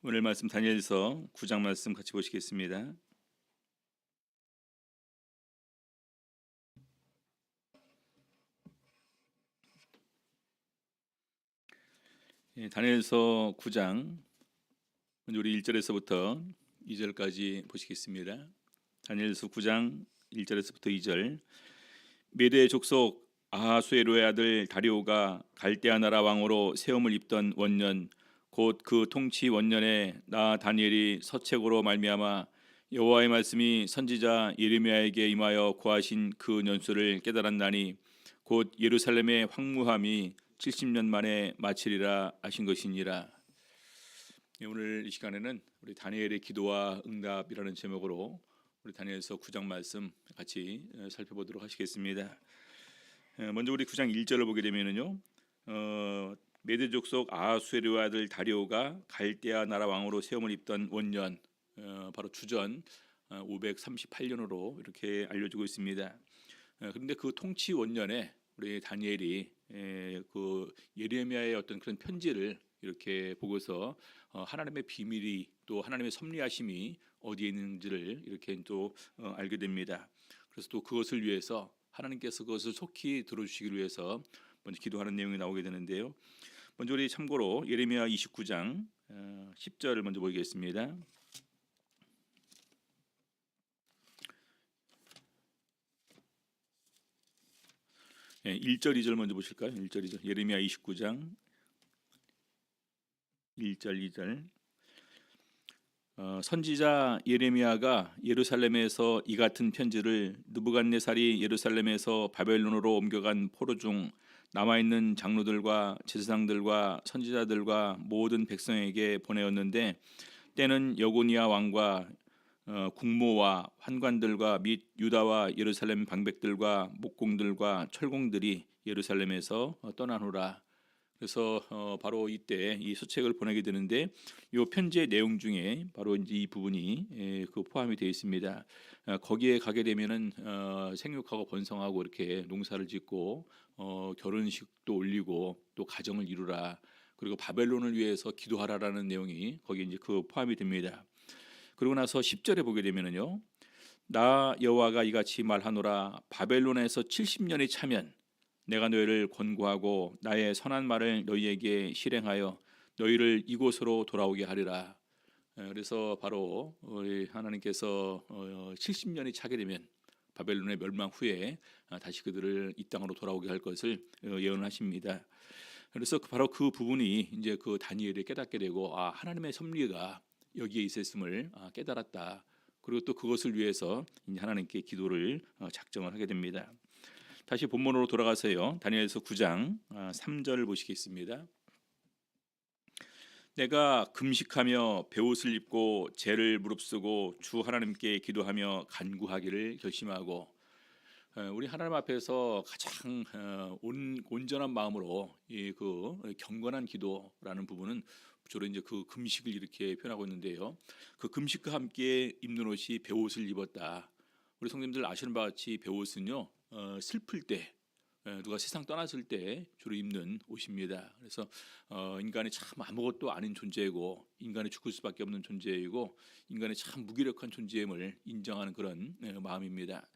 오늘 말씀 다니엘서 9장 말씀 같이 보시겠습니다. 다니엘서 9장 먼저 우리 1절에서부터 2절까지 보시겠습니다. 다니엘서 9장 1절에서부터 2절. 메대 족속 아하수에로의 아들 다리오가 갈대아 나라 왕으로 세움을 입던 원년 곧 그 통치 원년에 나 다니엘이 서책으로 말미암아 여호와의 말씀이 선지자 예레미야에게 임하여 고하신 그 연수를 깨달았나니 곧 예루살렘의 황무함이 70년 만에 마치리라 하신 것이니라. 오늘 이 시간에는 우리 다니엘의 기도와 응답이라는 제목으로 우리 다니엘서 9장 말씀 같이 살펴보도록 하시겠습니다. 먼저 우리 9장 1절을 보게 되면은요, 메대 족속 아하수에르의 아들 다리오가 갈대아 나라 왕으로 세움을 입던 원년, 바로 주전 538년으로 이렇게 알려지고 있습니다. 그런데 그 통치 원년에 우리 다니엘이 그 예레미야의 어떤 그런 편지를 이렇게 보고서 하나님의 비밀이 또 하나님의 섭리하심이 어디에 있는지를 이렇게 또 알게 됩니다. 그래서 또 그것을 위해서 하나님께서 그것을 속히 들어주시기 위해서 먼저 기도하는 내용이 나오게 되는데요. 먼저 우리 참고로 예레미야 29장 10절을 먼저 보겠습니다. 1절 2절 먼저 보실까요? 1절 2절 예레미야 29장 1절 2절. 선지자 예레미야가 예루살렘에서 이 같은 편지를 느부갓네살이 예루살렘에서 바벨론으로 옮겨간 포로 중 남아있는 장로들과 제사장들과 선지자들과 모든 백성에게 보내었는데, 때는 여고니아 왕과 국모와 환관들과 및 유다와 예루살렘 방백들과 목공들과 철공들이 예루살렘에서 떠나노라. 그래서 바로 이때 이 수책을 보내게 되는데, 이 편지의 내용 중에 바로 이제 이 부분이 그 포함이 되어 있습니다. 거기에 가게 되면은 생육하고 번성하고 이렇게 농사를 짓고 결혼식도 올리고 또 가정을 이루라, 그리고 바벨론을 위해서 기도하라라는 내용이 거기에 이제 그 포함이 됩니다. 그러고 나서 10절에 보게 되면은요, 나 여호와가 이같이 말하노라. 바벨론에서 70년이 차면 내가 너희를 권고하고 나의 선한 말을 너희에게 실행하여 너희를 이곳으로 돌아오게 하리라. 그래서 바로 우리 하나님께서 70년이 차게 되면 바벨론의 멸망 후에 다시 그들을 이 땅으로 돌아오게 할 것을 예언하십니다. 그래서 바로 그 부분이 이제 그 다니엘이 깨닫게 되고, 하나님의 섭리가 여기에 있었음을 깨달았다. 그리고 또 그것을 위해서 이제 하나님께 기도를 작정을 하게 됩니다. 다시 본문으로 돌아가서요, 다니엘서 9장 3절을 보시겠습니다. 내가 금식하며 베옷을 입고 죄를 무릅쓰고 주 하나님께 기도하며 간구하기를 결심하고. 우리 하나님 앞에서 가장 온전한 마음으로 그 경건한 기도라는 부분은 주로 이제 그 금식을 이렇게 표현하고 있는데요. 그 금식과 함께 입는 옷이 베옷을 입었다. 우리 성도님들 아시는 바와 같이 베옷은요, 슬플 때, 누가 세상 떠났을 때 주로 입는 옷입니다. 그래서 인간이 참 아무것도 아닌 존재이고, 인간이 죽을 수밖에 없는 존재이고, 인간의 참 무기력한 존재임을 인정하는 그런 마음입니다.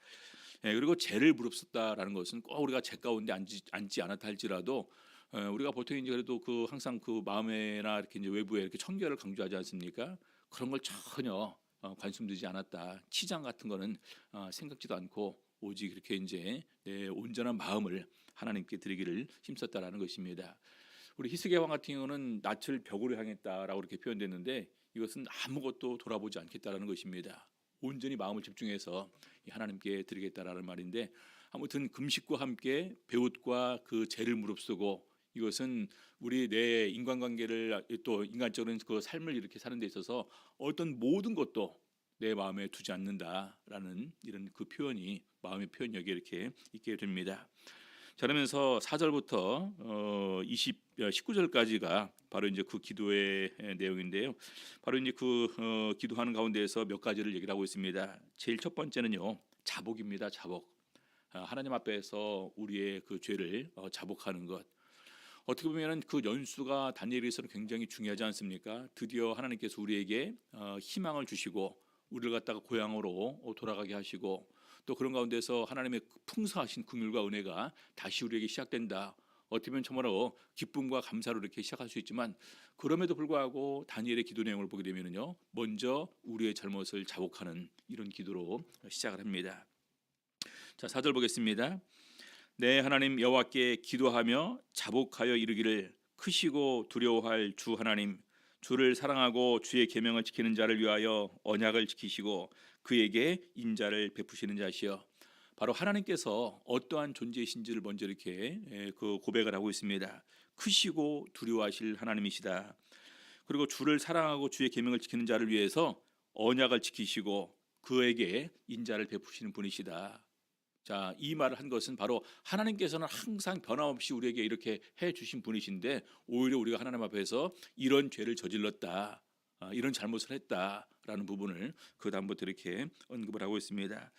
그리고 죄를 무릅쓰다라는 것은 꼭 우리가 죄 가운데 앉지 않았다 할지라도 우리가 보통 이제 그래도 그 항상 그 마음에나 이렇게 이제 외부에 이렇게 청결을 강조하지 않습니까? 그런 걸 전혀 관심 두지 않았다. 치장 같은 거는 생각지도 않고 오직 이렇게 이제 내 온전한 마음을 하나님께 드리기를 힘썼다라는 것입니다. 우리 히스기야 왕 같은 경우는 낯을 벽으로 향했다라고 이렇게 표현됐는데, 이것은 아무것도 돌아보지 않겠다라는 것입니다. 온전히 마음을 집중해서 하나님께 드리겠다라는 말인데, 아무튼 금식과 함께 베옷과 그 죄를 무릅쓰고, 이것은 우리 내 인간관계를 또 인간적인 그 삶을 이렇게 사는 데 있어서 어떤 모든 것도 내 마음에 두지 않는다라는 이런 그 표현이, 마음의 표현 여기에 이렇게 있게 됩니다. 자, 그러면서 4절부터 19절까지가 바로 이제 그 기도의 내용인데요. 바로 이제 그 기도하는 가운데에서 몇 가지를 얘기를 하고 있습니다. 제일 첫 번째는요, 자복입니다. 자복. 하나님 앞에서 우리의 그 죄를 자복하는 것. 어떻게 보면은 그 연수가 다니엘에서는 굉장히 중요하지 않습니까? 드디어 하나님께서 우리에게 희망을 주시고 우리를 갖다가 고향으로 돌아가게 하시고 또 그런 가운데서 하나님의 풍성하신 긍휼과 은혜가 다시 우리에게 시작된다. 어떻게 보면 정말로 기쁨과 감사로 이렇게 시작할 수 있지만 그럼에도 불구하고 다니엘의 기도 내용을 보게 되면요, 먼저 우리의 잘못을 자복하는 이런 기도로 시작을 합니다. 자, 4절 보겠습니다. 내 하나님 여호와께 기도하며 자복하여 이르기를 크시고 두려워할 주 하나님, 주를 사랑하고 주의 계명을 지키는 자를 위하여 언약을 지키시고 그에게 인자를 베푸시는 자시여. 바로 하나님께서 어떠한 존재이신지를 먼저 이렇게 그 고백을 하고 있습니다. 크시고 두려워하실 하나님이시다. 그리고 주를 사랑하고 주의 계명을 지키는 자를 위해서 언약을 지키시고 그에게 인자를 베푸시는 분이시다. 자, 이 말을 한 것은 바로 하나님께서는 항상 변함없이 우리에게 이렇게 해 주신 분이신데 오히려 우리가 하나님 앞에서 이런 죄를 저질렀다, 이런 잘못을 했다라는 부분을 그 다음부터 이렇게 언급을 하고 있습니다.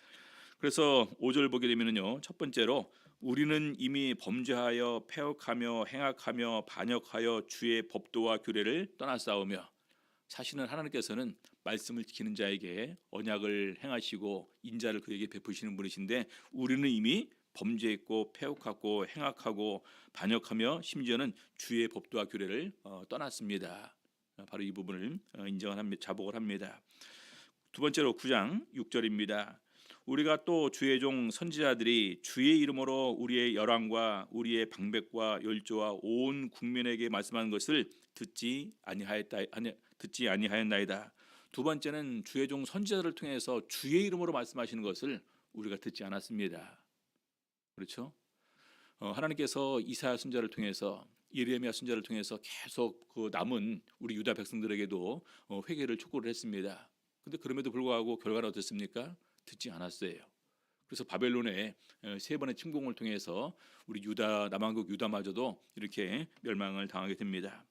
그래서 5절 보게 되면요, 첫 번째로 우리는 이미 범죄하여 패역하며 행악하며 반역하여 주의 법도와 규례를 떠나싸우며. 사실은 하나님께서는 말씀을 지키는 자에게 언약을 행하시고 인자를 그에게 베푸시는 분이신데 우리는 이미 범죄했고 패역하고 행악하고 반역하며 심지어는 주의 법도와 규례를 떠났습니다. 바로 이 부분을 인정을 합니다. 자복을 합니다. 두 번째로 9장 6절입니다. 우리가 또 주의 종 선지자들이 주의 이름으로 우리의 열왕과 우리의 방백과 열조와 온 국민에게 말씀한 것을 듣지 아니하였나이다. 두 번째는 주의 종 선지자들을 통해서 주의 이름으로 말씀하시는 것을 우리가 듣지 않았습니다. 그렇죠? 하나님께서 이사야 선지자를 통해서 예레미야 선지자를 통해서 계속 그 남은 우리 유다 백성들에게도 회개를 촉구를 했습니다. 근데 그럼에도 불구하고 결과는 어떻습니까? 듣지 않았어요. 그래서 바벨론의 세 번의 침공을 통해서 우리 유다 남왕국 유다마저도 이렇게 멸망을 당하게 됩니다.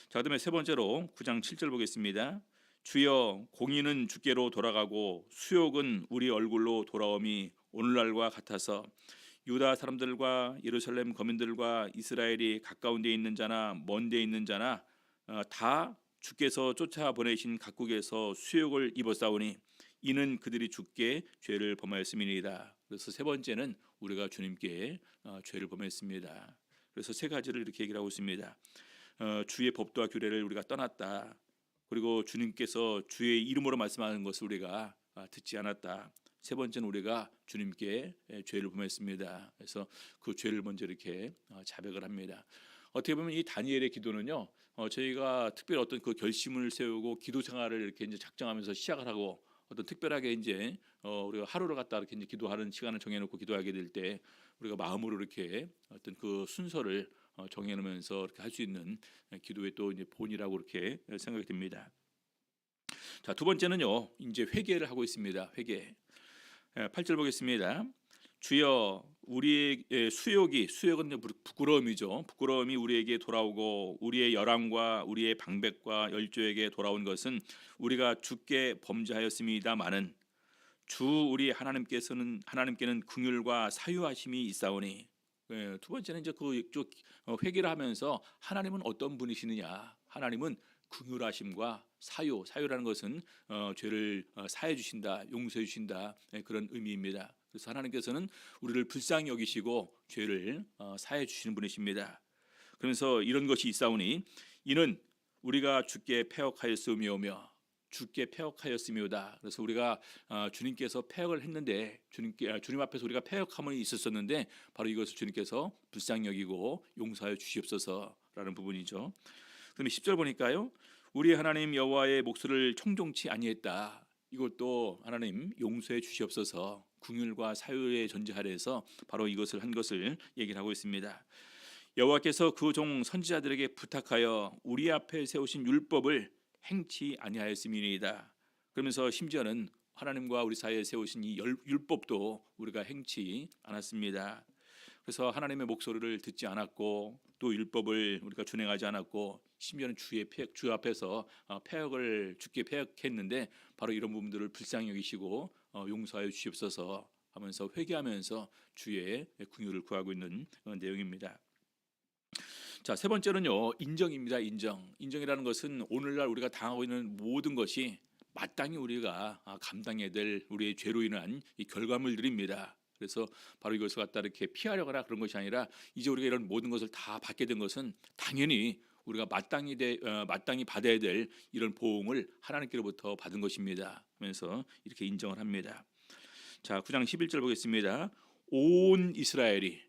자, 그다음에 세 번째로 9장 7절 보겠습니다. 주여 공의는 주께로 돌아가고 수욕은 우리 얼굴로 돌아옴이 오늘날과 같아서 유다 사람들과 예루살렘 거민들과 이스라엘이 가까운 데 있는 자나 먼 데 있는 자나 다 주께서 쫓아 보내신 각국에서 수욕을 입었사오니 이는 그들이 주께 죄를 범하였음이니이다. 그래서 세 번째는 우리가 주님께 죄를 범했습니다. 그래서 세 가지를 이렇게 얘기를 하고 있습니다. 주의 법도와 규례를 우리가 떠났다. 그리고 주님께서 주의 이름으로 말씀하는 것을 우리가 듣지 않았다. 세 번째는 우리가 주님께 죄를 범했습니다. 그래서 그 죄를 먼저 이렇게 자백을 합니다. 어떻게 보면 이 다니엘의 기도는요, 저희가 특별히 어떤 그 결심을 세우고 기도 생활을 이렇게 이제 작정하면서 시작을 하고 어떤 특별하게 이제 우리가 하루를 갖다 이렇게 이제 기도하는 시간을 정해놓고 기도하게 될 때 우리가 마음으로 이렇게 어떤 그 순서를 정해놓으면서 이렇게 할 수 있는 기도의 또 이제 본이라고 이렇게 생각이 듭니다. 자, 두 번째는요, 이제 회개를 하고 있습니다. 회개. 8절 보겠습니다. 주여 우리의 수욕은 부끄러움이죠. 부끄러움이 우리에게 돌아오고 우리의 열왕과 우리의 방백과 열조에게 돌아온 것은 우리가 주께 범죄하였음이다마는 주 우리 하나님께는 긍휼과 사유하심이 있사오니. 두 번째는 이제 그 회개를 하면서 하나님은 어떤 분이시느냐? 하나님은 긍휼하심과 사유라는 것은 죄를 사해 주신다, 용서해 주신다, 그런 의미입니다. 그래서 하나님께서는 우리를 불쌍히 여기시고 죄를 사해 주시는 분이십니다. 그래서 이런 것이 있사오니 이는 우리가 주께 패역하였으며오며 주께 패역하였으며다. 그래서 우리가 주님께서 패역을 했는데 주님 앞에서 우리가 패역함이 있었었는데 바로 이것을 주님께서 불쌍히 여기고 용서하여 주시옵소서라는 부분이죠. 그다음에 10절 보니까요, 우리 하나님 여호와의 목소리를 청종치 아니했다. 이것도 하나님 용서해 주시옵소서, 긍휼과 사유의 전제 아래에서 바로 이것을 한 것을 얘기를 하고 있습니다. 여호와께서 그 종 선지자들에게 부탁하여 우리 앞에 세우신 율법을 행치 아니하였음이니이다. 그러면서 심지어는 하나님과 우리 사이에 세우신 이 율법도 우리가 행치 않았습니다. 그래서 하나님의 목소리를 듣지 않았고 또 율법을 우리가 준행하지 않았고 심지어는 주 앞에서 주께 패역했는데 바로 이런 부분들을 불쌍히 여기시고 용서하여 주시옵소서 하면서 회개하면서 주의 긍휼을 구하고 있는 내용입니다. 자, 세 번째는요. 인정입니다. 인정이라는 것은 오늘날 우리가 당하고 있는 모든 것이 마땅히 우리가 감당해야 될 우리의 죄로 인한 이 결과물들입니다. 그래서 바로 이것을 갖다 이렇게 피하려거나 그런 것이 아니라 이제 우리가 이런 모든 것을 다 받게 된 것은 당연히 우리가 마땅히 받아야 될 이런 보응을 하나님께로부터 받은 것입니다. 하면서 이렇게 인정을 합니다. 자, 9장 11절 보겠습니다. 온 이스라엘이,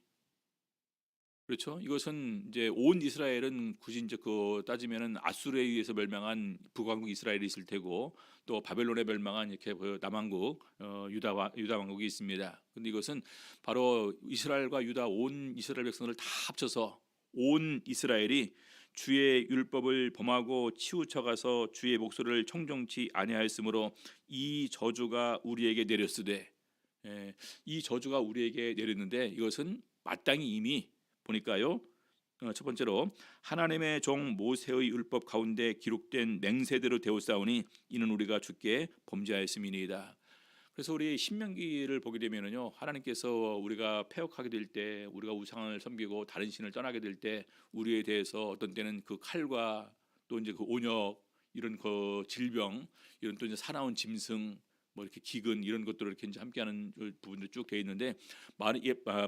그렇죠. 이것은 이제 온 이스라엘은 굳이 이제 그 따지면은 아수르에 의해서 멸망한 북왕국 이스라엘이 있을 테고, 또 바벨론에 멸망한 이렇게 그 남왕국 유다 왕국이 있습니다. 근데 이것은 바로 이스라엘과 유다 온 이스라엘 백성을 다 합쳐서 온 이스라엘이 주의 율법을 범하고 치우쳐가서 주의 목소리를 청종치 아니하였으므로 이 저주가 우리에게 내렸으되, 이 저주가 우리에게 내렸는데 이것은 마땅히 이미 보니까요. 첫 번째로 하나님의 종 모세의 율법 가운데 기록된 맹세대로 되었사오니 이는 우리가 주께 범죄하였음이니이다. 그래서 우리 신명기를 보게 되면은요, 하나님께서 우리가 패역하게 될 때, 우리가 우상을 섬기고 다른 신을 떠나게 될 때, 우리에 대해서 어떤 때는 그 칼과 또 이제 그 온역, 이런 그 질병, 이런 또 이제 사나운 짐승, 뭐 이렇게 기근 이런 것들을 이렇게 이제 함께하는 부분들이 쭉 되어 있는데,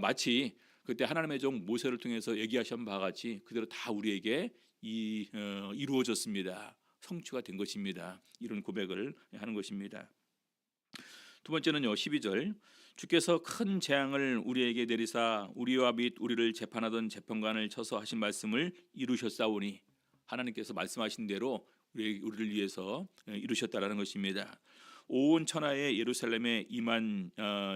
마치 그때 하나님의 종 모세를 통해서 얘기하신 바와 같이 그대로 다 우리에게 이루어졌습니다. 성취가 된 것입니다. 이런 고백을 하는 것입니다. 두 번째는요, 12절. 주께서 큰 재앙을 우리에게 내리사 우리와 및 우리를 재판하던 재판관을 쳐서 하신 말씀을 이루셨사오니, 하나님께서 말씀하신 대로 우리를 위해서 이루셨다라는 것입니다. 온 천하에 예루살렘에 임한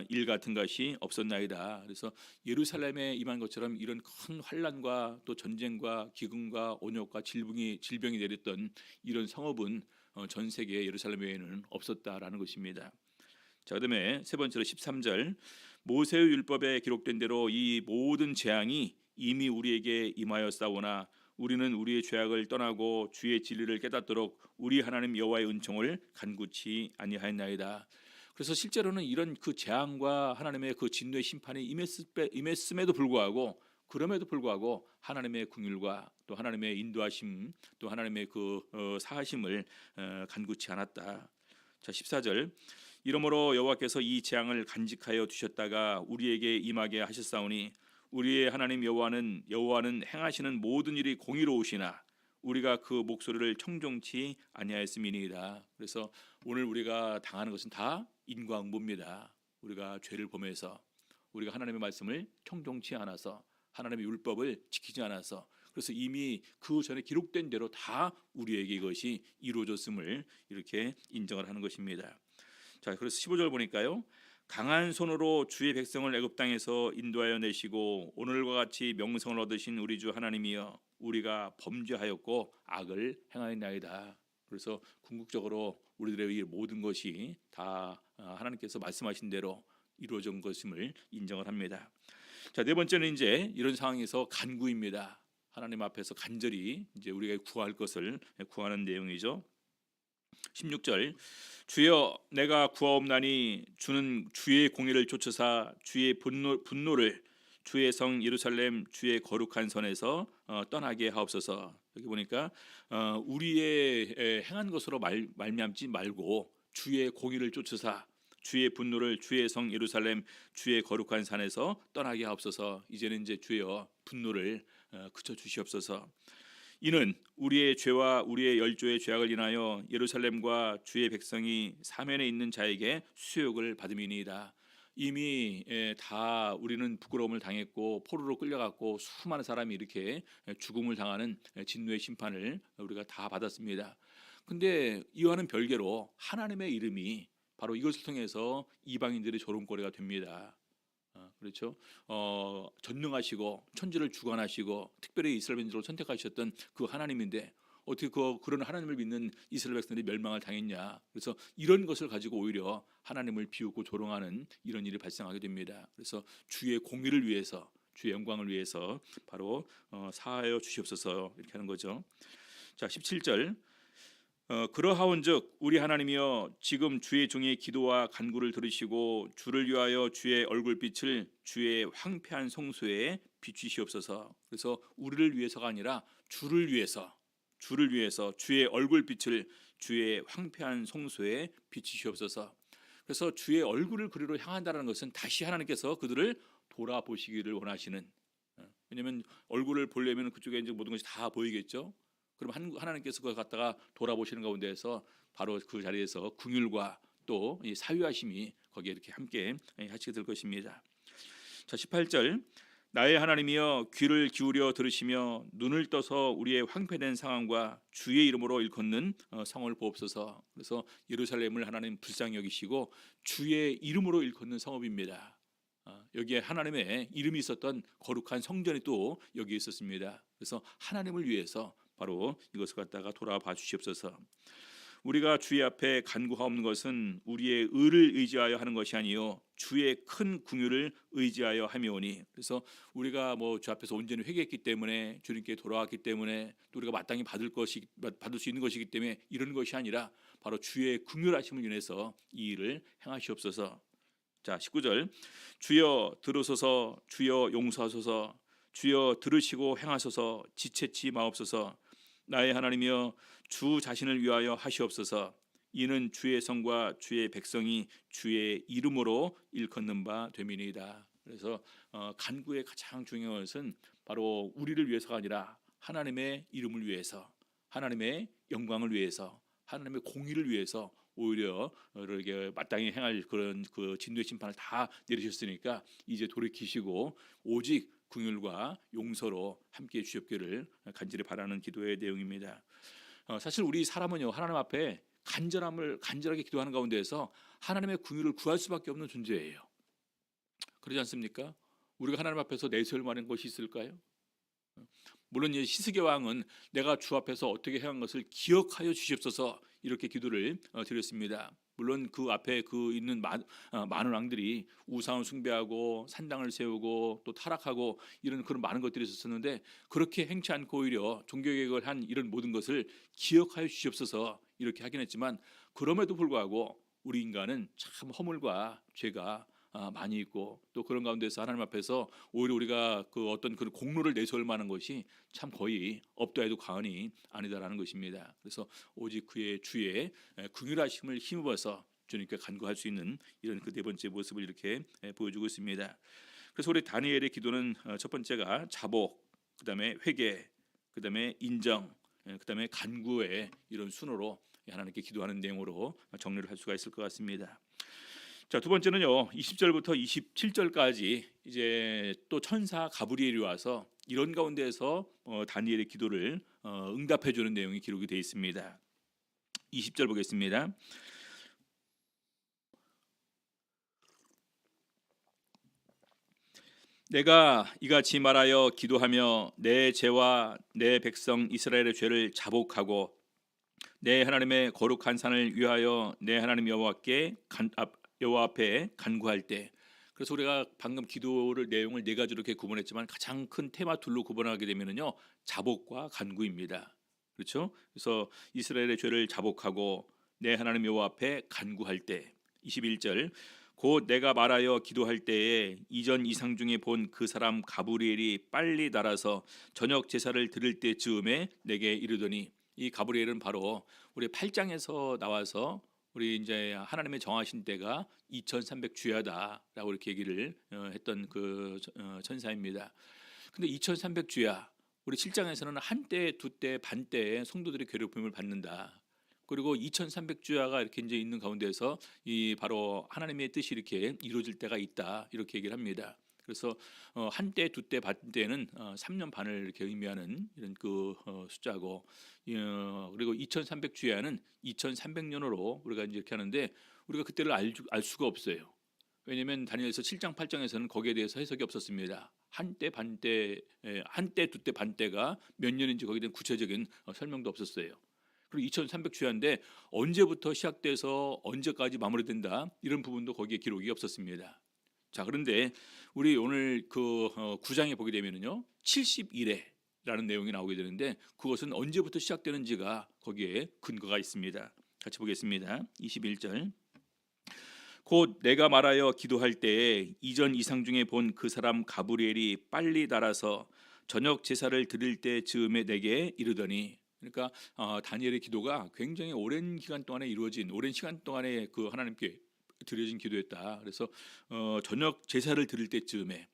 일 같은 것이 없었나이다. 그래서 예루살렘에 임한 것처럼 이런 큰 환난과 또 전쟁과 기근과 온역과 질병이 내렸던 이런 성업은 전 세계 예루살렘 외에는 없었다라는 것입니다. 자, 그다음에 세 번째로 13절. 모세의 율법에 기록된 대로 이 모든 재앙이 이미 우리에게 임하였사오나 우리는 우리의 죄악을 떠나고 주의 진리를 깨닫도록 우리 하나님 여호와의 은총을 간구치 아니하였나이다. 그래서 실제로는 이런 그 재앙과 하나님의 그 진노의 심판이 임했음에도 불구하고, 그럼에도 불구하고 하나님의 긍휼과 또 하나님의 인도하심, 또 하나님의 그 사하심을 간구치 않았다. 자, 14절. 이러므로 여호와께서 이 재앙을 간직하여 두셨다가 우리에게 임하게 하셨사오니 우리의 하나님 여호와는 행하시는 모든 일이 공의로우시나 우리가 그 목소리를 청종치 아니하였음이니이다. 그래서 오늘 우리가 당하는 것은 다 인과응보입니다. 우리가 죄를 범해서, 우리가 하나님의 말씀을 청종치 않아서, 하나님의 율법을 지키지 않아서, 그래서 이미 그 전에 기록된 대로 다 우리에게 이것이 이루어졌음을 이렇게 인정을 하는 것입니다. 자, 그래서 15절 보니까요. 강한 손으로 주의 백성을 애굽 땅에서 인도하여 내시고 오늘과 같이 명성을 얻으신 우리 주 하나님이여 우리가 범죄하였고 악을 행하였나이다. 그래서 궁극적으로 우리들의 이 모든 것이 다 하나님께서 말씀하신 대로 이루어진 것임을 인정을 합니다. 자, 네 번째는 이제 이런 상황에서 간구입니다. 하나님 앞에서 간절히 이제 우리가 구할 것을 구하는 내용이죠. 16절. 주여 내가 구하옵나니 주는 주의 공의를 쫓으사 주의 분노를 주의 성 예루살렘 주의 거룩한 선에서 떠나게 하옵소서. 여기 보니까 우리의 행한 것으로 말미암지 말고 주의 공의를 쫓으사 주의 분노를 주의 성 예루살렘 주의 거룩한 산에서 떠나게 하옵소서. 이제는 이제 주여 분노를 그쳐 주시옵소서. 이는 우리의 죄와 우리의 열조의 죄악을 인하여 예루살렘과 주의 백성이 사면에 있는 자에게 수욕을 받음이니이다. 이미 다 우리는 부끄러움을 당했고 포로로 끌려갔고 수많은 사람이 이렇게 죽음을 당하는 진노의 심판을 우리가 다 받았습니다. 근데 이와는 별개로 하나님의 이름이 바로 이것을 통해서 이방인들의 조롱거리가 됩니다. 그렇죠. 전능하시고 천지를 주관하시고 특별히 이스라엘 민족을 선택하셨던 그 하나님인데 어떻게 그런 하나님을 믿는 이스라엘 백성들이 멸망을 당했냐. 그래서 이런 것을 가지고 오히려 하나님을 비웃고 조롱하는 이런 일이 발생하게 됩니다. 그래서 주의 공의를 위해서, 주의 영광을 위해서 바로 사하여 주시옵소서 이렇게 하는 거죠. 자, 17절. 그러하온즉 우리 하나님이여 지금 주의 종의 기도와 간구를 들으시고 주를 위하여 주의 얼굴빛을 주의 황폐한 성소에 비추시옵소서. 그래서 우리를 위해서가 아니라 주를 위해서 주의 얼굴빛을 주의 황폐한 성소에 비추시옵소서. 그래서 주의 얼굴을 그리로 향한다는 것은 다시 하나님께서 그들을 돌아보시기를 원하시는, 왜냐하면 얼굴을 보려면 그쪽에 이제 모든 것이 다 보이겠죠. 그럼 하나님께서 그걸 갖다가 돌아보시는 가운데에서 바로 그 자리에서 긍휼과 또 이 사유하심이 거기에 이렇게 함께 하시게 될 것입니다. 자, 18절, 나의 하나님이여 귀를 기울여 들으시며 눈을 떠서 우리의 황폐된 상황과 주의 이름으로 일컫는 성을 보옵소서. 그래서 예루살렘을 하나님 불쌍히 여기시고 주의 이름으로 일컫는 성읍입니다. 여기에 하나님의 이름이 있었던 거룩한 성전이 또 여기 있었습니다. 그래서 하나님을 위해서 바로 이것을 갖다가 돌아봐 주시옵소서. 우리가 주의 앞에 간구하옵는 것은 우리의 의를 의지하여 하는 것이 아니요 주의 큰 긍휼을 의지하여 하며오니. 그래서 우리가 뭐 주 앞에서 온전히 회개했기 때문에, 주님께 돌아왔기 때문에, 또 우리가 마땅히 받을 수 있는 것이기 때문에 이런 것이 아니라 바로 주의 긍휼하심을 인해서 이 일을 행하시옵소서. 자, 19절, 주여 들으소서, 주여 용서하소서, 주여 들으시고 행하소서, 지체치 마옵소서. 나의 하나님이여 주 자신을 위하여 하시옵소서. 이는 주의 성과 주의 백성이 주의 이름으로 일컫는 바 됨이니이다. 그래서 간구의 가장 중요한 것은 바로 우리를 위해서가 아니라 하나님의 이름을 위해서, 하나님의 영광을 위해서, 하나님의 공의를 위해서 오히려 이렇게 마땅히 행할 그런 그 진노의 심판을 다 내리셨으니까 이제 돌이키시고 오직 긍휼과 용서로 함께 주옵기를 간절히 바라는 기도의 내용입니다. 사실 우리 사람은요, 하나님 앞에 간절하게 기도하는 가운데에서 하나님의 긍휼을 구할 수밖에 없는 존재예요. 그러지 않습니까? 우리가 하나님 앞에서 내세울 만한 것이 있을까요? 물론 히스기야 왕은 내가 주 앞에서 어떻게 행한 것을 기억하여 주시옵소서 이렇게 기도를 드렸습니다. 물론 그 앞에 있는 많은 왕들이 우상을 숭배하고 산당을 세우고 또 타락하고 이런 그런 많은 것들이 있었는데 그렇게 행치 않고 오히려 종교개혁을 한 이런 모든 것을 기억하여 주시옵소서 이렇게 하긴 했지만, 그럼에도 불구하고 우리 인간은 참 허물과 죄가 많이 있고, 또 그런 가운데서 하나님 앞에서 오히려 우리가 그 어떤 그 공로를 내세울 만한 것이 참 거의 없다 해도 과언이 아니다라는 것입니다. 그래서 오직 그의 주의 긍휼하심을 힘입어서 주님께 간구할 수 있는 이런 그 네 번째 모습을 이렇게 보여주고 있습니다. 그래서 우리 다니엘의 기도는 첫 번째가 자복, 그다음에 회개, 그다음에 인정, 그다음에 간구의 이런 순으로 하나님께 기도하는 내용으로 정리를 할 수가 있을 것 같습니다. 자, 두 번째는요, 20절부터 27절까지 이제 또 천사 가브리엘이 와서 이런 가운데에서 다니엘의 기도를 응답해 주는 내용이 기록이 되어 있습니다. 20절 보겠습니다. 내가 이같이 말하여 기도하며 내 죄와 내 백성 이스라엘의 죄를 자복하고 내 하나님의 거룩한 산을 위하여 내 하나님 여호와 앞에 간구할 때. 그래서 우리가 방금 기도를 내용을 네 가지로 이렇게 구분했지만 가장 큰 테마 둘로 구분하게 되면은요, 자복과 간구입니다. 그렇죠? 그래서 이스라엘의 죄를 자복하고 내 하나님 여호와 앞에 간구할 때. 21절, 곧 내가 말하여 기도할 때에 이전 이상 중에 본 그 사람 가브리엘이 빨리 날아서 저녁 제사를 드릴 때 즈음에 내게 이르더니. 이 가브리엘은 바로 우리 8장에서 나와서 우리 이제 하나님의 정하신 때가 2300주야다라고 이렇게 얘기를 했던 그 천사입니다. 근데 2300주야, 우리 7장에서는 한때, 두때, 반때에 성도들이 괴롭힘을 받는다. 그리고 2300주야가 이렇게 이제 있는 가운데서 이 바로 하나님의 뜻이 이렇게 이루어질 때가 있다 이렇게 얘기를 합니다. 그래서 한때, 두때, 반때는 3년 반을 이렇게 의미하는 이런 그 숫자고, 그리고 2300주야는 2300년으로 우리가 이제 이렇게 하는데 우리가 그때를 알 수가 없어요. 왜냐하면 다니엘서 7장, 8장에서는 거기에 대해서 해석이 없었습니다. 한때, 반때, 한때, 두때, 반때가 몇 년인지 거기에 대한 구체적인 설명도 없었어요. 그리고 2300주야인데 언제부터 시작돼서 언제까지 마무리된다 이런 부분도 거기에 기록이 없었습니다. 자, 그런데 우리 오늘 그 9장에 보게 되면은요 70일에라는 내용이 나오게 되는데 그것은 언제부터 시작되는지가 거기에 근거가 있습니다. 같이 보겠습니다. 21절, 곧 내가 말하여 기도할 때에 이전 이상 중에 본 그 사람 가브리엘이 빨리 날아서 저녁 제사를 드릴 때 즈음에 내게 이르더니, 그러니까 다니엘의 기도가 굉장히 오랜 기간 동안에 이루어진, 오랜 시간 동안에 그 하나님께 드려진 기도였다. 그래서 저녁 제사를 드릴 때쯤에,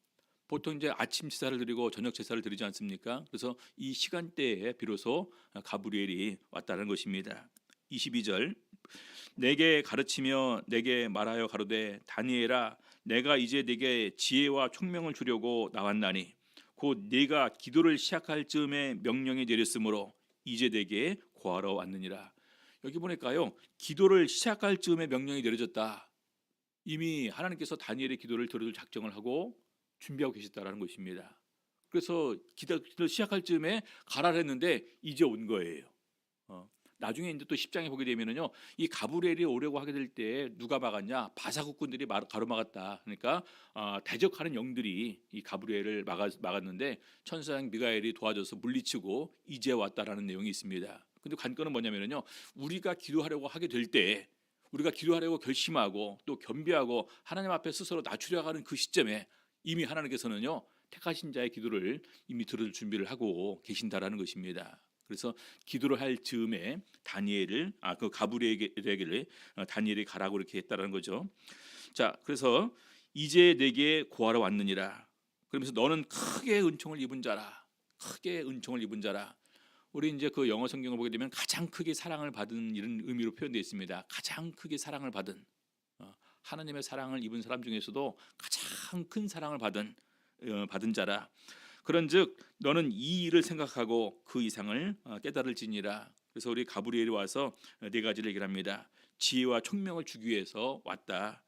보통 이제 아침 제사를 드리고 저녁 제사를 드리지 않습니까? 그래서 이 시간대에 비로소 가브리엘이 왔다는 것입니다. 22절, 내게 가르치며 내게 말하여 가로되 다니엘아, 내가 이제 네게 지혜와 총명을 주려고 나왔나니 곧 네가 기도를 시작할 즈음에 명령이 내렸으므로 이제 네게 고하러 왔느니라. 여기 보니까요, 기도를 시작할 즈음에 명령이 내려졌다. 이미 하나님께서 다니엘의 기도를 들어줄 작정을 하고 준비하고 계셨다라는 것입니다. 그래서 기도 시작할 즈음에 가라 했는데 이제 온 거예요. 나중에 이제 또 10장에 보게 되면은요, 이 가브리엘이 오려고 하게 될 때 누가 막았냐? 바사국군들이 가로막았다. 그러니까 대적하는 영들이 이 가브리엘을 막았는데 천사장 미가엘이 도와줘서 물리치고 이제 왔다라는 내용이 있습니다. 근데 관건은 뭐냐면요, 우리가 기도하려고 하게 될 때, 우리가 기도하려고 결심하고 또 겸비하고 하나님 앞에 스스로 낮추려 하는 그 시점에 이미 하나님께서는요, 택하신 자의 기도를 이미 들을 준비를 하고 계신다라는 것입니다. 그래서 기도를 할 즈음에 다니엘을 그 가브리엘에게 다니엘이 가라고 이렇게 했다라는 거죠. 자, 그래서 이제 내게 구하러 왔느니라. 그러면서 너는 크게 은총을 입은 자라. 크게 은총을 입은 자라. 우리 이제 그 영어 성경을 보게 되면 가장 크게 사랑을 받은 이런 의미로 표현되어 있습니다. 가장 크게 사랑을 받은, 하나님의 사랑을 입은 사람 중에서도 가장 큰 사랑을 받은 자라. 그런즉 너는 이 일을 생각하고 그 이상을 깨달을지니라. 그래서 우리 가브리엘이 와서 네 가지를 얘기를 합니다. 지혜와 총명을 주기 위해서 왔다.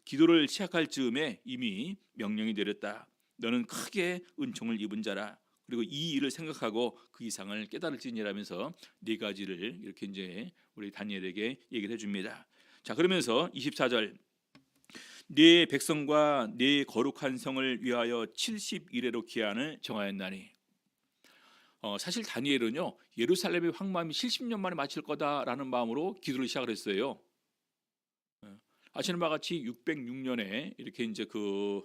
기도를 시작할 즈음에 이미 명령이 내렸다. 너는 크게 은총을 입은 자라. 그리고 이 일을 생각하고 그 이상을 깨달을지니라면서 네 가지를 이렇게 이제 우리 다니엘에게 얘기를 해줍니다. 자, 그러면서 24절, 네 백성과 네 거룩한 성을 위하여 70일에로 기한을 정하였나니. 사실 다니엘은요, 예루살렘의 황무함이 70년 만에 마칠 거다라는 마음으로 기도를 시작을 했어요. 아시는 바와 같이 606년에 이렇게 이제 그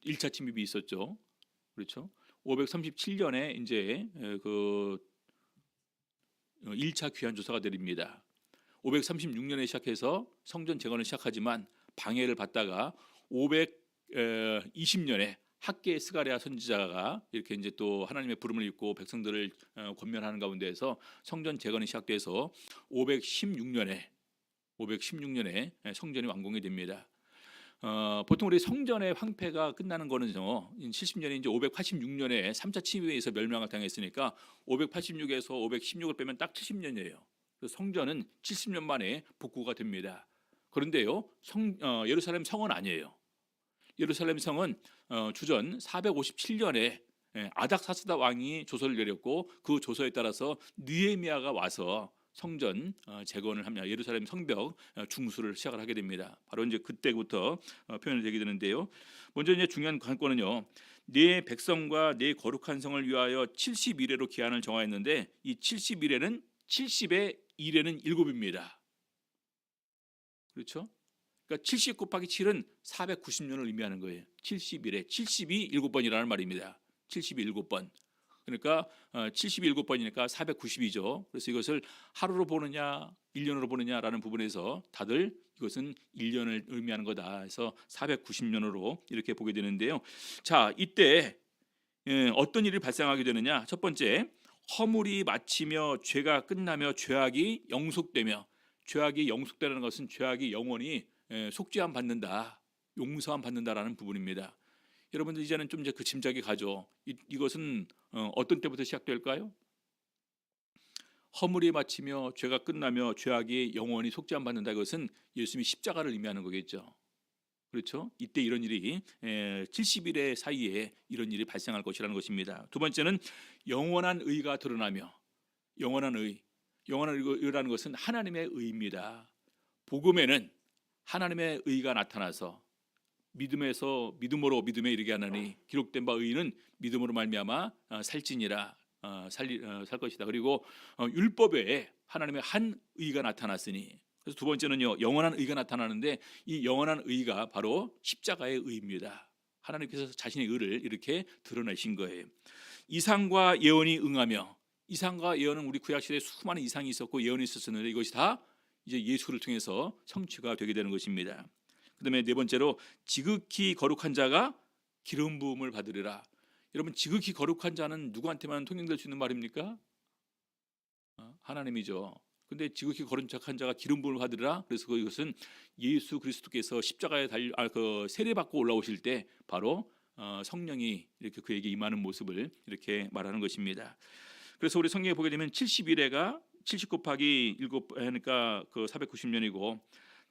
1차 침입이 있었죠. 그렇죠? 537년에 이제 그 1차 귀환 조사가 내립니다. 536년에 시작해서 성전 재건을 시작하지만 방해를 받다가 520년에 학계 스가랴 선지자가 이렇게 이제 또 하나님의 부름을 입고 백성들을 권면하는 가운데에서 성전 재건이 시작돼서 516년에 성전이 완공이 됩니다. 보통 우리 성전의 황폐가 끝나는 거는요, 70년에 이제 586년에 3차 침입에 의해서 멸망을 당했으니까 586에서 516을 빼면 딱 70년이에요. 그래서 성전은 70년 만에 복구가 됩니다. 그런데요, 예루살렘 성은 아니에요. 예루살렘 성은 주전 457년에 아닥사스다 왕이 조서를 내렸고 그 조서에 따라서 느헤미야가 와서 성전 재건을 합니다. 예루살렘 성벽 중수를 시작을 하게 됩니다. 바로 이제 그때부터 표현이 되게 되는데요. 먼저 이제 중요한 관건은요, 네 백성과 네 거룩한 성을 위하여 70일에로 기한을 정하였는데 이 70일에는 70의 1에는 7입니다. 그렇죠? 그러니까 70 곱하기 7은 490년을 의미하는 거예요. 70일에 70이 7번이라는 말입니다. 70이 7번. 그러니까 70이 7번이니까 490이죠. 그래서 이것을 하루로 보느냐 1년으로 보느냐라는 부분에서 다들 이것은 1년을 의미하는 거다 해서 490년으로 이렇게 보게 되는데요. 자, 이때 어떤 일이 발생하게 되느냐. 첫 번째, 허물이 마치며 죄가 끝나며 죄악이 영속되며, 죄악이 영속되는 것은 죄악이 영원히 속죄함 받는다, 용서함 받는다라는 부분입니다. 여러분들 이제는 좀 이제 그 짐작이 가죠. 이것은 어떤 때부터 시작될까요? 허물이 마치며 죄가 끝나며 죄악이 영원히 속죄함 받는다. 이것은 예수님이 십자가를 의미하는 거겠죠. 그렇죠? 이때 이런 일이 70일의 사이에 이런 일이 발생할 것이라는 것입니다. 두 번째는 영원한 의가 드러나며, 영원한 의라는 것은 하나님의 의입니다. 복음에는 하나님의 의가 나타나서 믿음으로 믿음에 이르게 하나니 기록된 바 의인은 믿음으로 말미암아 살지니라, 살 것이다. 그리고 율법에 하나님의 한 의가 나타났으니, 그래서 두 번째는요, 영원한 의가 나타나는데 이 영원한 의가 바로 십자가의 의입니다. 하나님께서 자신의 의를 이렇게 드러내신 거예요. 이상과 예언이 응하며, 이상과 예언은 우리 구약 시대에 수많은 이상이 있었고 예언이 있었는데 이것이 다 이제 예수를 통해서 성취가 되게 되는 것입니다. 그다음에 네 번째로 지극히 거룩한 자가 기름 부음을 받으리라. 여러분, 지극히 거룩한 자는 누구한테만 통용될 수 있는 말입니까? 하나님이죠. 근데 지극히 거룩한 자가 기름 부음을 받으리라. 그래서 이것은 예수 그리스도께서 십자가에 세례받고 올라오실 때 바로 성령이 이렇게 그에게 임하는 모습을 이렇게 말하는 것입니다. 그래서 우리 성경에 보게 되면 71회가 70 곱하기 7 하니까 그 490년이고,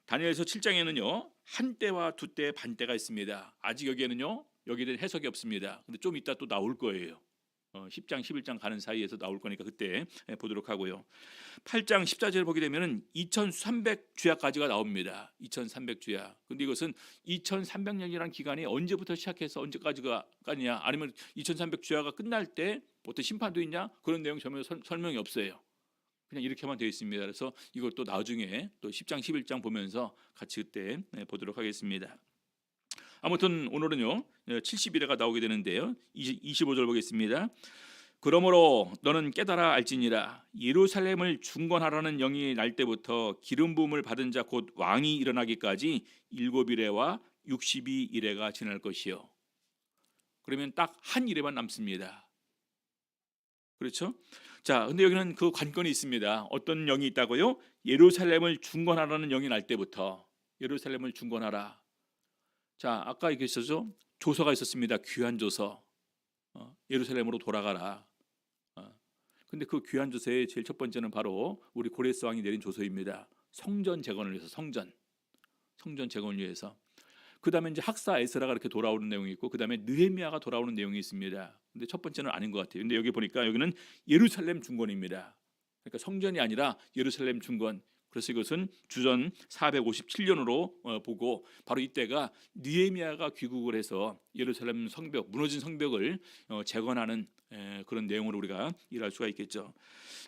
다니엘서 7장에는요 한 때와 두 때 반 때가 있습니다. 아직 여기에는요 여기에 대한 해석이 없습니다. 근데 좀 이따 또 나올 거예요. 10장 11장 가는 사이에서 나올 거니까 그때 보도록 하고요. 8장 14절을 보게 되면은 2300주야까지가 나옵니다. 2300주야. 근데 이것은 2300년이라는 기간이 언제부터 시작해서 언제까지가 까냐, 아니면 2300주야가 끝날 때 어떤 심판도 있냐, 그런 내용 전혀 설명이 없어요. 그냥 이렇게만 되어 있습니다. 그래서 이것도 나중에 또 10장 11장 보면서 같이 그때 보도록 하겠습니다. 아무튼 오늘은요 71회가 나오게 되는데요, 25절 보겠습니다. 그러므로 너는 깨달아 알지니라. 예루살렘을 중건하라는 영이 날 때부터 기름 부음을 받은 자 곧 왕이 일어나기까지 7일에와 62일에가 지날 것이요. 그러면 딱 한 일에만 남습니다. 그렇죠? 자, 근데 여기는 그 관건이 있습니다. 어떤 영이 있다고요? 예루살렘을 중건하라는 영이 날 때부터. 예루살렘을 중건하라. 자, 아까 얘기했었죠? 조서가 있었습니다. 귀한 조서. 예루살렘으로 돌아가라. 근데 그 귀한 조서의 제일 첫 번째는 바로 우리 고레스 왕이 내린 조서입니다. 성전 재건을 위해서, 성전 재건을 위해서. 그 다음에 이제 학사 에스라가 이렇게 돌아오는 내용이 있고, 그 다음에 느헤미야가 돌아오는 내용이 있습니다. 근데 첫 번째는 아닌 것 같아요. 근데 여기 보니까 여기는 예루살렘 중건입니다. 그러니까 성전이 아니라 예루살렘 중건. 그래서 이것은 주전 457년으로 보고, 바로 이때가 느헤미야가 귀국을 해서 예루살렘 성벽, 무너진 성벽을 재건하는 그런 내용으로 우리가 일할 수가 있겠죠.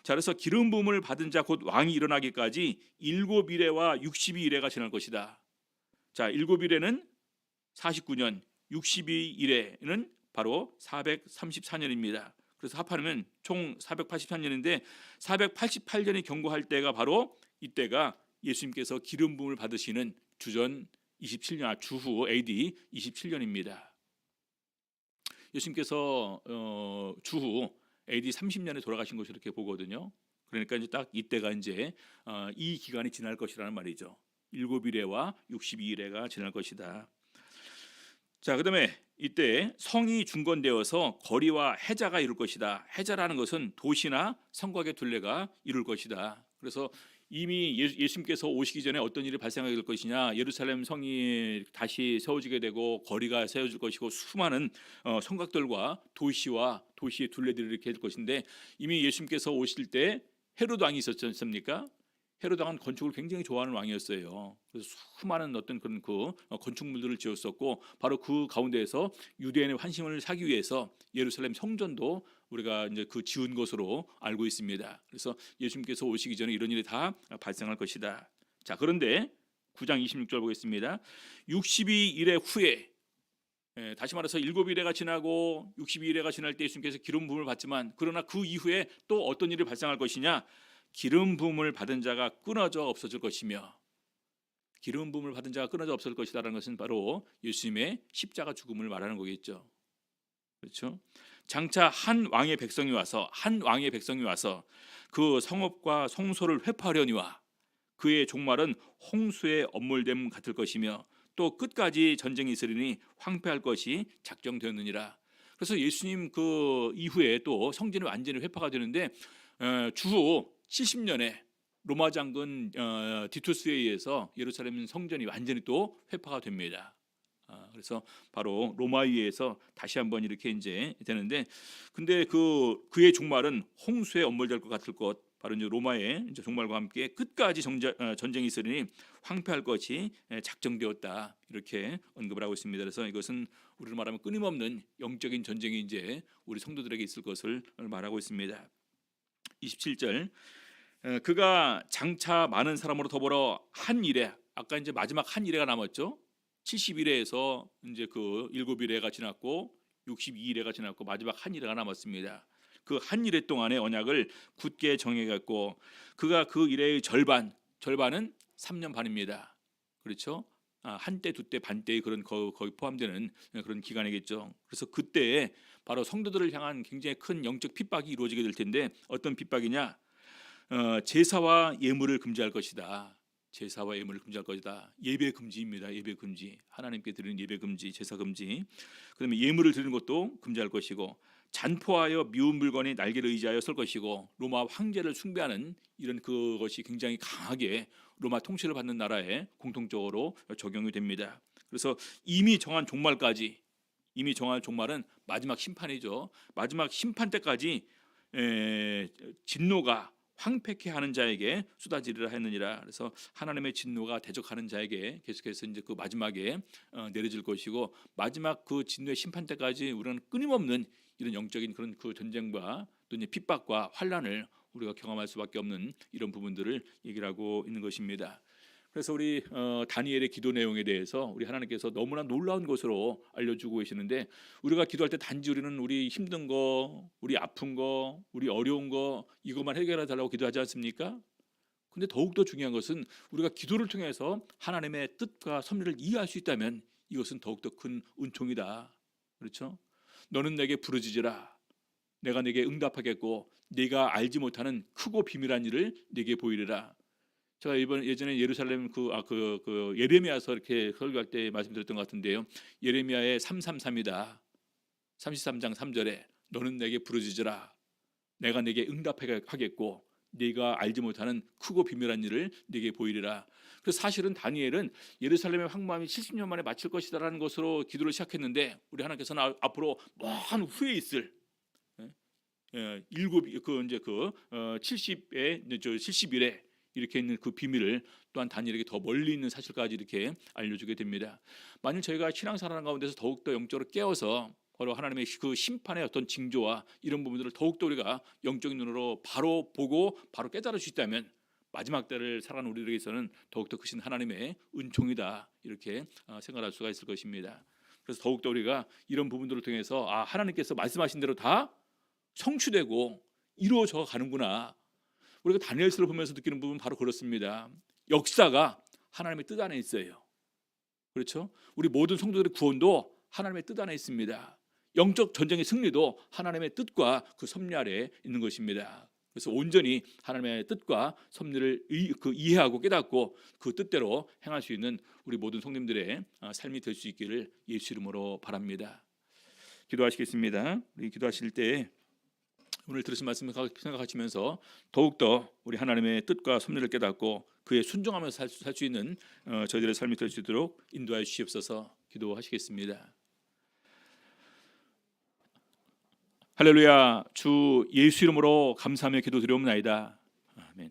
자, 그래서 기름 부음을 받은 자 곧 왕이 일어나기까지 7일에와 62일에가 지날 것이다. 자, 7일에는 49년, 62일에는 바로 434년입니다. 그래서 합하면 총 484년인데 488년이 경고할 때가 바로 이때가 예수님께서 기름 부음을 받으시는 주전 27년, 주후 AD 27년입니다. 예수님께서 주후 AD 30년에 돌아가신 것이 이렇게 보거든요. 그러니까 이제 딱 이때가 이제 이 기간이 지날 것이라는 말이죠. 7일에와 62일에가 지날 것이다. 자, 그다음에 이때 성이 중건되어서 거리와 해자가 이룰 것이다. 해자라는 것은 도시나 성곽의 둘레가 이룰 것이다. 그래서 이미 예수님께서 오시기 전에 어떤 일이 발생하게 될 것이냐, 예루살렘 성이 다시 세워지게 되고 거리가 세워질 것이고 수많은 성곽들과 도시와 도시의 둘레들이 이렇게 될 것인데, 이미 예수님께서 오실 때 헤롯 왕이 있었지 않습니까? 헤롯 왕은 건축을 굉장히 좋아하는 왕이었어요. 그래서 수많은 어떤 그런 건축물들을 지었었고, 바로 그 가운데에서 유대인의 환심을 사기 위해서 예루살렘 성전도 우리가 이제 그 지은 것으로 알고 있습니다. 그래서 예수님께서 오시기 전에 이런 일이 다 발생할 것이다. 자, 그런데 9장 26절 보겠습니다. 62일의 후에, 다시 말해서 7일에가 지나고 62일에가 지날 때 예수님께서 기름 부음을 받지만, 그러나 그 이후에 또 어떤 일이 발생할 것이냐, 기름 부음을 받은 자가 끊어져 없어질 것이며, 기름 부음을 받은 자가 끊어져 없어질 것이다라는 것은 바로 예수님의 십자가 죽음을 말하는 거겠죠. 그렇죠? 장차 한 왕의 백성이 와서 그 성읍과 성소를 회파하려니와 그의 종말은 홍수의 엄몰됨 같을 것이며 또 끝까지 전쟁이 있으리니 황폐할 것이 작정되었느니라. 그래서 예수님 그 이후에 또 성전이 완전히 회파가 되는데 주후 70년에 로마 장군 디투스에 의해서 예루살렘 성전이 완전히 또 회파가 됩니다. 그래서 바로 로마에 의해서 다시 한번 이렇게 이제 되는데, 근데 그의 종말은 홍수에 엄몰될 것 같을 것, 바로 이제 로마의 이제 종말과 함께 끝까지 전쟁이 있으니 황폐할 것이 작정되었다, 이렇게 언급을 하고 있습니다. 그래서 이것은 우리로 말하면 끊임없는 영적인 전쟁이 이제 우리 성도들에게 있을 것을 말하고 있습니다. 27절, 그가 장차 많은 사람으로 더불어 한 일에, 아까 이제 마지막 한 일회가 남았죠. 71회에서 이제 그 7일회가 지났고 62일회가 지났고 마지막 한 일회가 남았습니다. 그 한 일회 동안의 언약을 굳게 정해갖고 그가 그 일회의 절반은 3년 반입니다. 그렇죠? 한때, 두때, 반때의 그런 거의 포함되는 그런 기간이겠죠. 그래서 그때에 바로 성도들을 향한 굉장히 큰 영적 핍박이 이루어지게 될 텐데 어떤 핍박이냐? 제사와 예물을 금지할 것이다. 제사와 예물을 금지할 것이다. 예배 금지입니다. 예배 금지. 하나님께 드리는 예배 금지, 제사 금지. 그다음에 예물을 드리는 것도 금지할 것이고 잔포하여 미운 물건이 날개를 의지하여 설 것이고 로마 황제를 숭배하는 이런 그것이 굉장히 강하게 로마 통치를 받는 나라에 공통적으로 적용이 됩니다. 그래서 이미 정한 종말은 마지막 심판이죠. 마지막 심판 때까지 진노가 황폐케 하는 자에게 쏟아지리라 했느니라. 그래서 하나님의 진노가 대적하는 자에게 계속해서 이제 그 마지막에 내려질 것이고 마지막 그 진노의 심판 때까지 우리는 끊임없는 이런 영적인 그런 그 전쟁과 또 이제 핍박과 환란을 우리가 경험할 수밖에 없는 이런 부분들을 얘기를 하고 있는 것입니다. 그래서 우리 다니엘의 기도 내용에 대해서 우리 하나님께서 너무나 놀라운 것으로 알려주고 계시는데 우리가 기도할 때 단지 우리는 우리 힘든 거, 우리 아픈 거, 우리 어려운 거 이것만 해결해 달라고 기도하지 않습니까? 근데 더욱더 중요한 것은 우리가 기도를 통해서 하나님의 뜻과 섭리를 이해할 수 있다면 이것은 더욱더 큰 은총이다. 그렇죠? 너는 내게 부르짖으라. 내가 내게 응답하겠고 네가 알지 못하는 크고 비밀한 일을 네게 보이리라. 제가 예전에 예루살렘 그 예레미야서 이렇게 설교할 때 말씀드렸던 것 같은데요. 예레미야의 333이다. 33장 3절에 너는 내게 부르짖으라. 내가 내게 응답하겠고 네가 알지 못하는 크고 비밀한 일을 네게 보이리라. 그래서 사실은 다니엘은 예루살렘의 황무함이 70년 만에 마칠 것이다라는 것으로 기도를 시작했는데 우리 하나님께서는 앞으로 먼 후에 있을 일곱 그 이제 그 70에 70일에 이렇게 있는 그 비밀을 또한 다니엘에게 더 멀리 있는 사실까지 이렇게 알려주게 됩니다. 만일 저희가 신앙생활 가운데서 더욱더 영적으로 깨어서 바로 하나님의 그 심판의 어떤 징조와 이런 부분들을 더욱더 우리가 영적인 눈으로 바로 보고 바로 깨달을 수 있다면 마지막 때를 살아가는 우리에게서는 더욱더 크신 하나님의 은총이다 이렇게 생각할 수가 있을 것입니다. 그래서 더욱더 우리가 이런 부분들을 통해서 하나님께서 말씀하신 대로 다 성취되고 이루어져 가는구나. 우리가 다니엘서를 보면서 느끼는 부분 바로 그렇습니다. 역사가 하나님의 뜻 안에 있어요. 그렇죠? 우리 모든 성도들의 구원도 하나님의 뜻 안에 있습니다. 영적 전쟁의 승리도 하나님의 뜻과 그 섭리 아래 있는 것입니다. 그래서 온전히 하나님의 뜻과 섭리를 이해하고 깨닫고 그 뜻대로 행할 수 있는 우리 모든 성도님들의 삶이 될 수 있기를 예수 이름으로 바랍니다. 기도하시겠습니다. 우리 기도하실 때 오늘 들으신 말씀을 생각하시면서 더욱더 우리 하나님의 뜻과 섭리를 깨닫고 그에 순종하면서 살 수 있는 저희들의 삶이 될 수 있도록 인도하여 주시옵소서. 기도하시겠습니다. 할렐루야. 주 예수 이름으로 감사하며 기도드리옵나이다. 아멘.